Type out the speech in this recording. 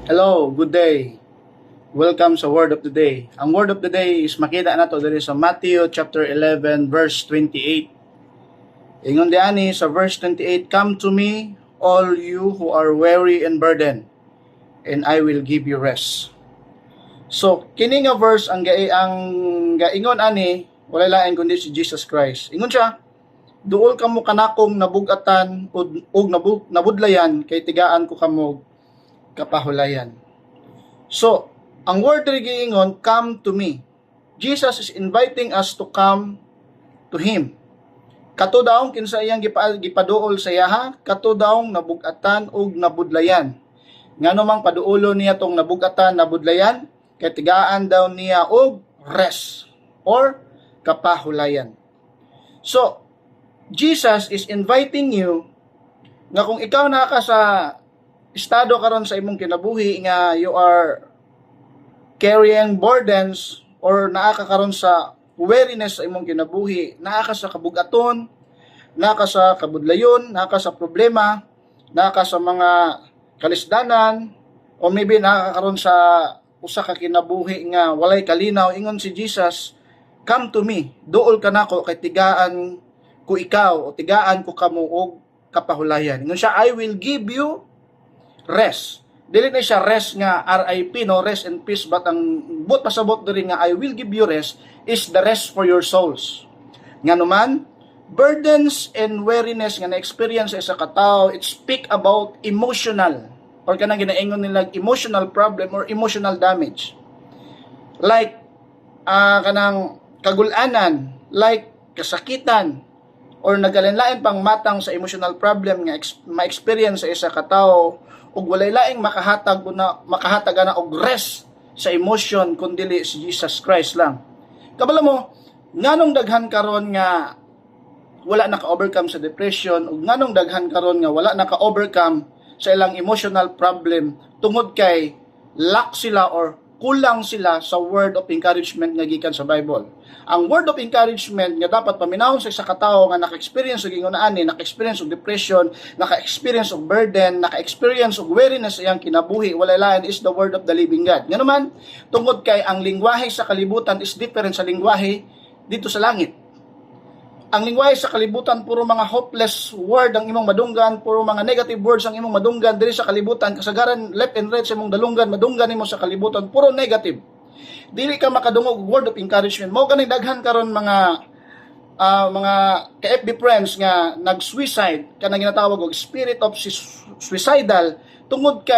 Hello, good day. Welcome sa Word of the Day. Ang Word of the Day is makita na to dali sa Matthew chapter 11 verse 28. Ingon diani sa verse 28, "Come to me, all you who are weary and burdened, and I will give you rest." So, kini nga verse ang gaingon ani wala lain kundi si Jesus Christ. Ingon siya, "Duol kamo kanakong nabugatan ug nabudlayan kay tigaan ko kamo kapahulayan." So, ang word diri giingon, come to me. Jesus is inviting us to come to Him. Kato daong kinsa iyang gipaduol sa yaha, kato daong nabugatan ug nabudlayan. Ngano mang paduulo niya tong nabugatan, nabudlayan, kay tigaan daw niya og rest or kapahulayan. So, Jesus is inviting you nga kung ikaw naka sa estado karon sa imong kinabuhi nga you are carrying burdens or naa ka karon sa weariness sa imong kinabuhi, naa ka sa kabugaton, naa ka sa kabudlayon, naa ka sa problema, naa ka sa mga kalisdanan, o maybe naa ka karon sa usa ka kinabuhi nga walay kalinaw. Ingon si Jesus, come to me, duol ka nako kay tigaan ko ikaw o tigaan ko kamo og kapahulayan. Ingon siya, I will give you rest. Dili na siya rest nga RIP, no, rest and peace, but ang pasabot diri nga I will give you rest is the rest for your souls. Nga naman, burdens and weariness nga na-experience sa isa ka tawo, it speak about emotional or kanang ginaingon nila emotional problem or emotional damage. Like kanang kagulanan, like kasakitan, or nagalinlain pang matang sa emotional problem nga ma-experience sa isa ka tawo, ug walay laing makahatag na og rest sa emotion kundi si Jesus Christ lang. Kabalo mo, nganong daghan karon nga wala naka-overcome sa depression, ug nganong daghan karon nga wala naka-overcome sa ilang emotional problem tungod kay lack sila or kulang sila sa word of encouragement nga gikan sa Bible. Ang word of encouragement nga dapat paminahon sa isa ka tawo nga naka-experience og ingon-ani, naka-experience og depression, naka-experience og burden, naka-experience og weariness sa iyang kinabuhi, walay lain is the word of the living God. Nga naman, tungod kay ang lingwahe sa kalibutan is different sa lingwahe dito sa langit. Ang lingwahe sa kalibutan puro mga hopeless word ang imong madunggan, puro mga negative words ang imong madunggan diri sa kalibutan, kasagaran left and right sa imong dalunggan, madunggan nimo sa kalibutan puro negative. Dili ka makadungog word of encouragement. Mao kanang daghan karon mga ka-FB friends nga nag-suicide, kanang ginatawag og spirit of suicidal tungod kay